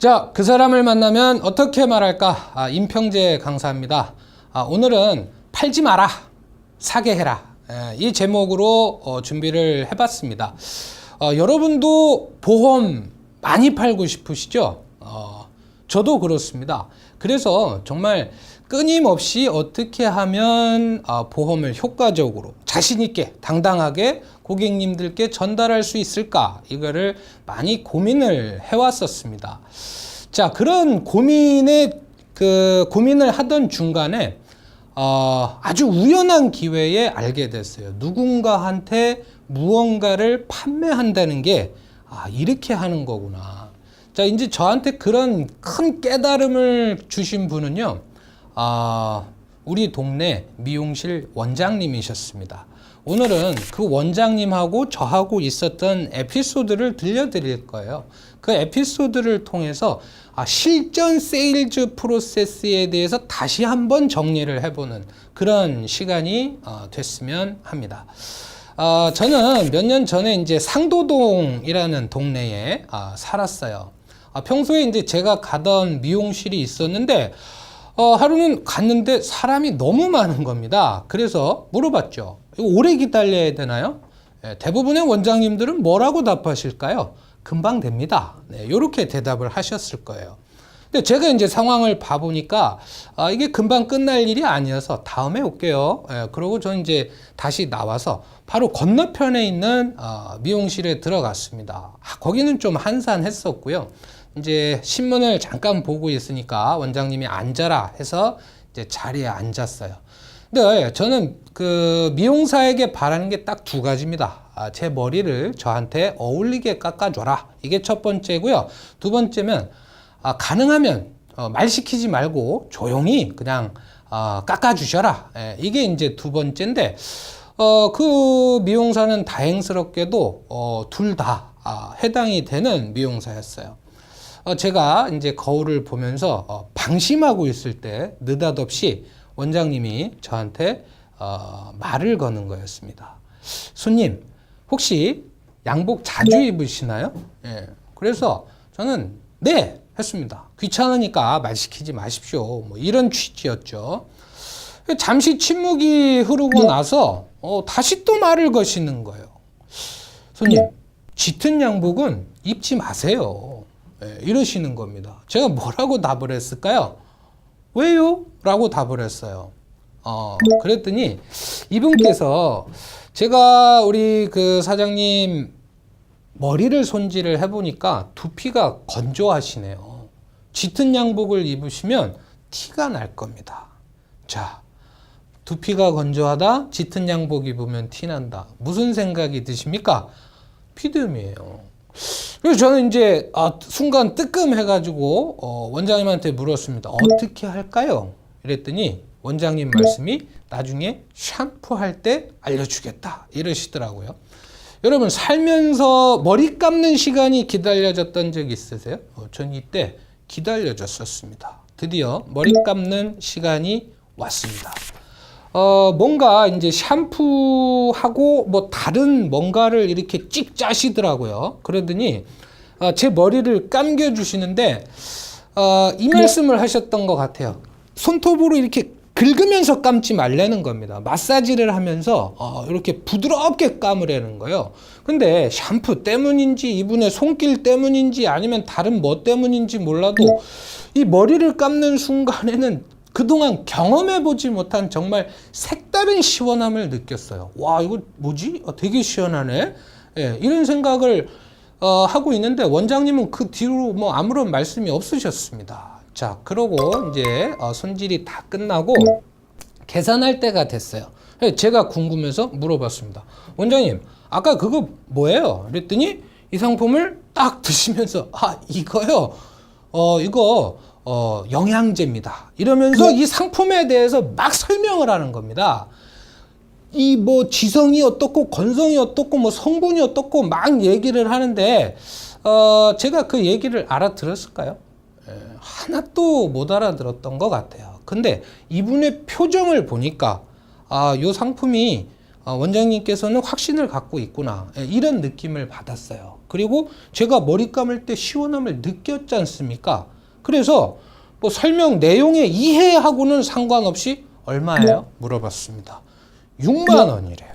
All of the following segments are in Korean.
자, 그 사람을 만나면 어떻게 말할까? 임평재 강사입니다. 오늘은 팔지 마라, 사게 해라. 이 제목으로 준비를 해봤습니다. 여러분도 보험 많이 팔고 싶으시죠? 저도 그렇습니다. 그래서 정말 끊임없이 어떻게 하면 보험을 효과적으로 자신있게 당당하게 고객님들께 전달할 수 있을까, 이거를 많이 고민을 해왔었습니다. 자, 그런 고민을 하던 중간에 아주 우연한 기회에 알게 됐어요. 누군가한테 무언가를 판매한다는 게 이렇게 하는 거구나. 자, 이제 저한테 그런 큰 깨달음을 주신 분은요, 우리 동네 미용실 원장님이셨습니다. 오늘은 그 원장님하고 저하고 있었던 에피소드를 들려드릴 거예요. 그 에피소드를 통해서 실전 세일즈 프로세스에 대해서 다시 한번 정리를 해보는 그런 시간이 됐으면 합니다. 저는 몇 년 전에 이제 상도동이라는 동네에 살았어요. 평소에 이제 제가 가던 미용실이 있었는데 하루는 갔는데 사람이 너무 많은 겁니다. 그래서 물어봤죠. 이거 오래 기다려야 되나요? 대부분의 원장님들은 뭐라고 답하실까요? 금방 됩니다. 이렇게 대답을 하셨을 거예요. 근데 제가 이제 상황을 봐보니까 이게 금방 끝날 일이 아니어서 다음에 올게요. 그러고 저는 이제 다시 나와서 바로 건너편에 있는 미용실에 들어갔습니다. 거기는 좀 한산했었고요. 이제 신문을 잠깐 보고 있으니까 원장님이 앉아라 해서 이제 자리에 앉았어요. 근데 저는 그 미용사에게 바라는 게 딱 두 가지입니다. 제 머리를 저한테 어울리게 깎아줘라. 이게 첫 번째고요. 두 번째면 가능하면 말 시키지 말고 조용히 그냥 깎아주셔라. 이게 이제 두 번째인데 그 미용사는 다행스럽게도 둘 다 해당이 되는 미용사였어요. 제가 이제 거울을 보면서 방심하고 있을 때 느닷없이 원장님이 저한테 말을 거는 거였습니다. 손님, 혹시 양복 자주 입으시나요? 그래서 저는 네 했습니다. 귀찮으니까 말 시키지 마십시오. 뭐 이런 취지였죠. 잠시 침묵이 흐르고 나서 다시 또 말을 거시는 거예요. 손님, 짙은 양복은 입지 마세요. 이러시는 겁니다. 제가 뭐라고 답을 했을까요? 왜요? 라고 답을 했어요. 그랬더니 이분께서 제가 우리 그 사장님 머리를 손질을 해보니까 두피가 건조하시네요. 짙은 양복을 입으시면 티가 날 겁니다. 자, 두피가 건조하다, 짙은 양복 입으면 티 난다. 무슨 생각이 드십니까? 피드음이에요. 그래서 저는 이제 순간 뜨끔해가지고 원장님한테 물었습니다. 어떻게 할까요? 이랬더니 원장님 말씀이 나중에 샴푸할 때 알려주겠다 이러시더라고요. 여러분, 살면서 머리 감는 시간이 기다려졌던 적 있으세요? 전 이때 기다려졌었습니다. 드디어 머리 감는 시간이 왔습니다. 뭔가 이제 샴푸하고 뭐 다른 뭔가를 이렇게 찍 짜시더라고요. 그러더니 제 머리를 감겨 주시는데 이 말씀을 하셨던 것 같아요. 손톱으로 이렇게 긁으면서 감지 말라는 겁니다. 마사지를 하면서 이렇게 부드럽게 감으라는 거예요. 근데 샴푸 때문인지 이분의 손길 때문인지 아니면 다른 뭐 때문인지 몰라도 이 머리를 감는 순간에는 그동안 경험해보지 못한 정말 색다른 시원함을 느꼈어요. 와, 이거 뭐지? 되게 시원하네. 이런 생각을 하고 있는데 원장님은 그 뒤로 뭐 아무런 말씀이 없으셨습니다. 자, 그러고 이제 손질이 다 끝나고 계산할 때가 됐어요. 제가 궁금해서 물어봤습니다. 원장님, 아까 그거 뭐예요? 그랬더니 이 상품을 딱 드시면서 이거요? 이거 영양제입니다. 이러면서 이 상품에 대해서 막 설명을 하는 겁니다. 이 뭐 지성이 어떻고 건성이 어떻고 뭐 성분이 어떻고 막 얘기를 하는데 제가 그 얘기를 알아들었을까요? 하나도 못 알아들었던 것 같아요. 근데 이분의 표정을 보니까 이 상품이 원장님께서는 확신을 갖고 있구나. 이런 느낌을 받았어요. 그리고 제가 머리 감을 때 시원함을 느꼈지 않습니까? 그래서 뭐 설명 내용에 이해하고는 상관없이 얼마예요? 물어봤습니다. 6만 원이래요.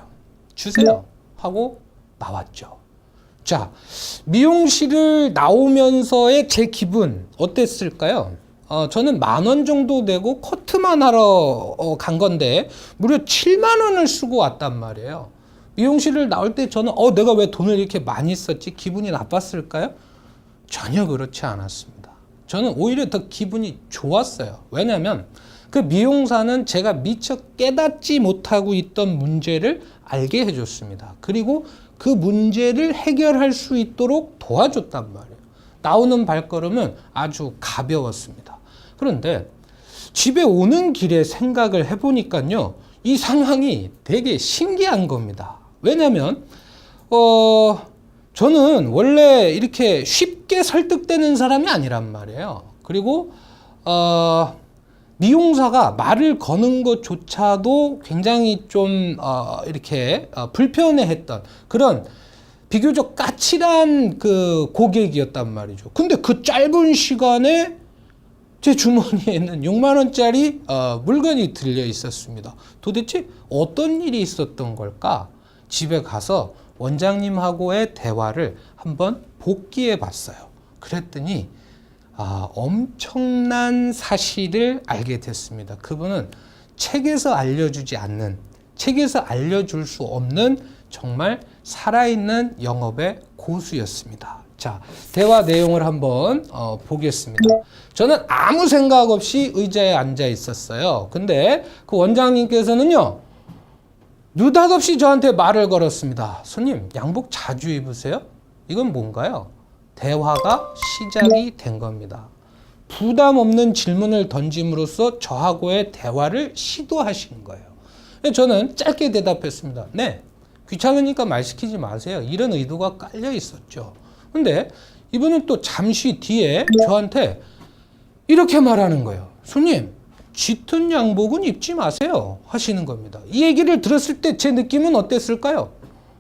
주세요. 하고 나왔죠. 자, 미용실을 나오면서의 제 기분 어땠을까요? 저는 10,000원 정도 내고 커트만 하러 간 건데 무려 7만 원을 쓰고 왔단 말이에요. 미용실을 나올 때 저는 내가 왜 돈을 이렇게 많이 썼지? 기분이 나빴을까요? 전혀 그렇지 않았습니다. 저는 오히려 더 기분이 좋았어요. 왜냐하면 그 미용사는 제가 미처 깨닫지 못하고 있던 문제를 알게 해줬습니다. 그리고 그 문제를 해결할 수 있도록 도와줬단 말이에요. 나오는 발걸음은 아주 가벼웠습니다. 그런데 집에 오는 길에 생각을 해보니까요, 이 상황이 되게 신기한 겁니다. 왜냐면 저는 원래 이렇게 쉽게 설득되는 사람이 아니란 말이에요. 그리고 미용사가 말을 거는 것조차도 굉장히 좀 이렇게 불편해했던 그런 비교적 까칠한 그 고객이었단 말이죠. 근데 그 짧은 시간에 제 주머니에는 6만 원짜리 물건이 들려 있었습니다. 도대체 어떤 일이 있었던 걸까? 집에 가서 원장님하고의 대화를 한번 복기해 봤어요. 그랬더니 엄청난 사실을 알게 됐습니다. 그분은 책에서 알려주지 않는, 책에서 알려줄 수 없는 정말 살아있는 영업의 고수였습니다. 자, 대화 내용을 한번 보겠습니다. 저는 아무 생각 없이 의자에 앉아 있었어요. 근데 그 원장님께서는요, 느닷없이 저한테 말을 걸었습니다. 손님, 양복 자주 입으세요? 이건 뭔가요? 대화가 시작이 된 겁니다. 부담 없는 질문을 던짐으로써 저하고의 대화를 시도하신 거예요. 저는 짧게 대답했습니다. 네, 귀찮으니까 말 시키지 마세요. 이런 의도가 깔려 있었죠. 근데 이분은 또 잠시 뒤에 저한테 이렇게 말하는 거예요. 손님, 짙은 양복은 입지 마세요. 하시는 겁니다. 이 얘기를 들었을 때 제 느낌은 어땠을까요?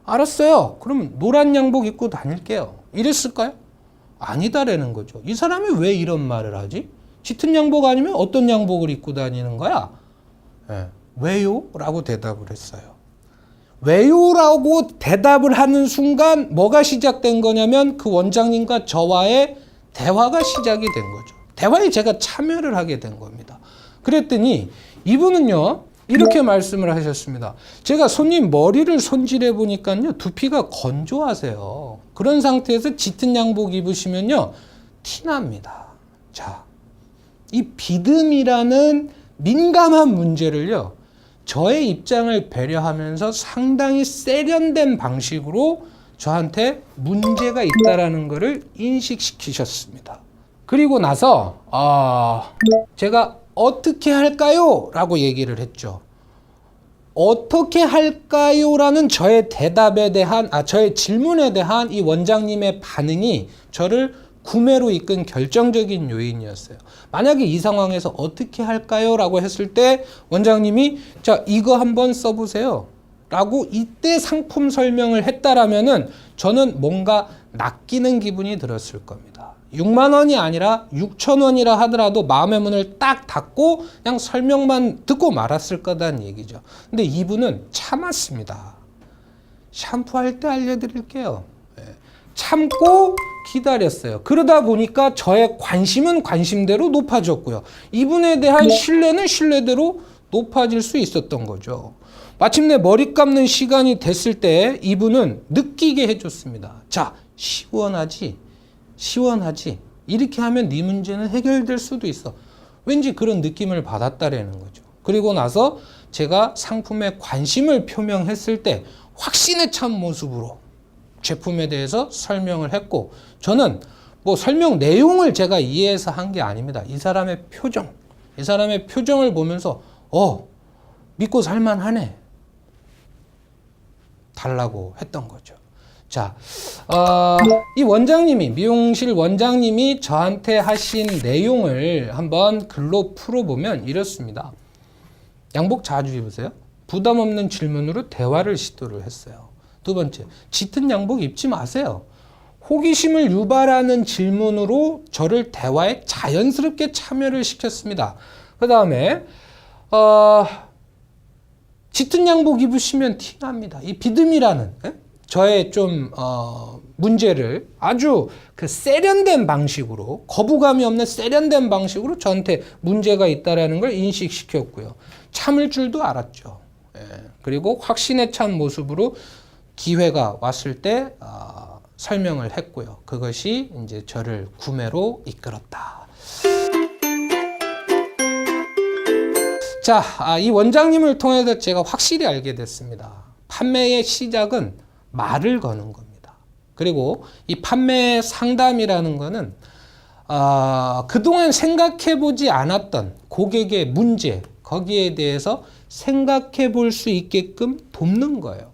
알았어요. 그럼 노란 양복 입고 다닐게요. 이랬을까요? 아니다라는 거죠. 이 사람이 왜 이런 말을 하지? 짙은 양복 아니면 어떤 양복을 입고 다니는 거야? 왜요? 라고 대답을 했어요. 왜요? 라고 대답을 하는 순간 뭐가 시작된 거냐면 그 원장님과 저와의 대화가 시작이 된 거죠. 대화에 제가 참여를 하게 된 겁니다. 그랬더니 이분은요, 이렇게 말씀을 하셨습니다. 제가 손님 머리를 손질해 보니까요, 두피가 건조하세요. 그런 상태에서 짙은 양복 입으시면요, 티납니다. 자, 이 비듬이라는 민감한 문제를요, 저의 입장을 배려하면서 상당히 세련된 방식으로 저한테 문제가 있다라는 것을 인식시키셨습니다. 그리고 나서 제가 어떻게 할까요? 라고 얘기를 했죠. 어떻게 할까요? 라는 저의 대답에 대한, 저의 질문에 대한 이 원장님의 반응이 저를 구매로 이끈 결정적인 요인이었어요. 만약에 이 상황에서 어떻게 할까요? 라고 했을 때 원장님이 자, 이거 한번 써보세요. 라고 이때 상품 설명을 했다라면은 저는 뭔가 낚이는 기분이 들었을 겁니다. 6만 원이 아니라 6천 원이라 하더라도 마음의 문을 딱 닫고 그냥 설명만 듣고 말았을 거다는 얘기죠. 근데 이분은 참았습니다. 샴푸할 때 알려드릴게요. 참고 기다렸어요. 그러다 보니까 저의 관심은 관심대로 높아졌고요. 이분에 대한 신뢰는 신뢰대로 높아질 수 있었던 거죠. 마침내 머리 감는 시간이 됐을 때 이분은 느끼게 해줬습니다. 자, 시원하지? 시원하지? 이렇게 하면 네 문제는 해결될 수도 있어. 왠지 그런 느낌을 받았다라는 거죠. 그리고 나서 제가 상품에 관심을 표명했을 때 확신에 찬 모습으로 제품에 대해서 설명을 했고, 저는 뭐 설명 내용을 제가 이해해서 한 게 아닙니다. 이 사람의 표정, 이 사람의 표정을 보면서 믿고 살만하네 달라고 했던 거죠. 자, 이 원장님이, 미용실 원장님이 저한테 하신 내용을 한번 글로 풀어보면 이렇습니다. 양복 자주 입으세요? 부담 없는 질문으로 대화를 시도를 했어요. 두 번째, 짙은 양복 입지 마세요. 호기심을 유발하는 질문으로 저를 대화에 자연스럽게 참여를 시켰습니다. 그 다음에 짙은 양복 입으시면 티납니다. 이 비듬이라는 저의 좀 문제를 아주 그 세련된 방식으로, 거부감이 없는 세련된 방식으로 저한테 문제가 있다라는 걸 인식시켰고요. 참을 줄도 알았죠. 그리고 확신에 찬 모습으로 기회가 왔을 때 설명을 했고요. 그것이 이제 저를 구매로 이끌었다. 자, 이 원장님을 통해서 제가 확실히 알게 됐습니다. 판매의 시작은 말을 거는 겁니다. 그리고 이 판매 상담이라는 거는 그동안 생각해보지 않았던 고객의 문제, 거기에 대해서 생각해 볼 수 있게끔 돕는 거예요.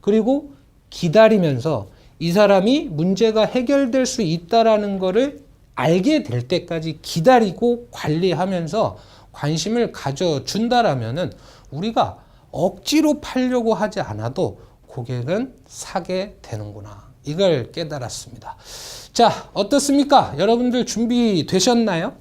그리고 기다리면서 이 사람이 문제가 해결될 수 있다라는 거를 알게 될 때까지 기다리고 관리하면서 관심을 가져준다라면은 우리가 억지로 팔려고 하지 않아도 고객은 사게 되는구나. 이걸 깨달았습니다. 자, 어떻습니까? 여러분들 준비되셨나요?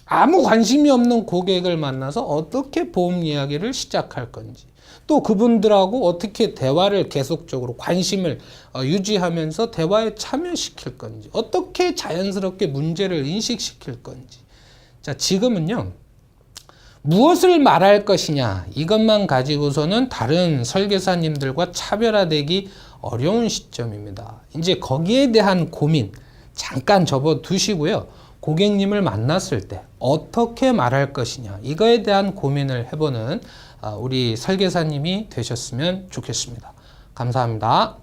아무 관심이 없는 고객을 만나서 어떻게 보험 이야기를 시작할 건지, 또 그분들하고 어떻게 대화를 계속적으로 관심을 유지하면서 대화에 참여시킬 건지, 어떻게 자연스럽게 문제를 인식시킬 건지. 자, 지금은요, 무엇을 말할 것이냐, 이것만 가지고서는 다른 설계사님들과 차별화되기 어려운 시점입니다. 이제 거기에 대한 고민 잠깐 접어두시고요. 고객님을 만났을 때 어떻게 말할 것이냐, 이거에 대한 고민을 해보는 우리 설계사님이 되셨으면 좋겠습니다. 감사합니다.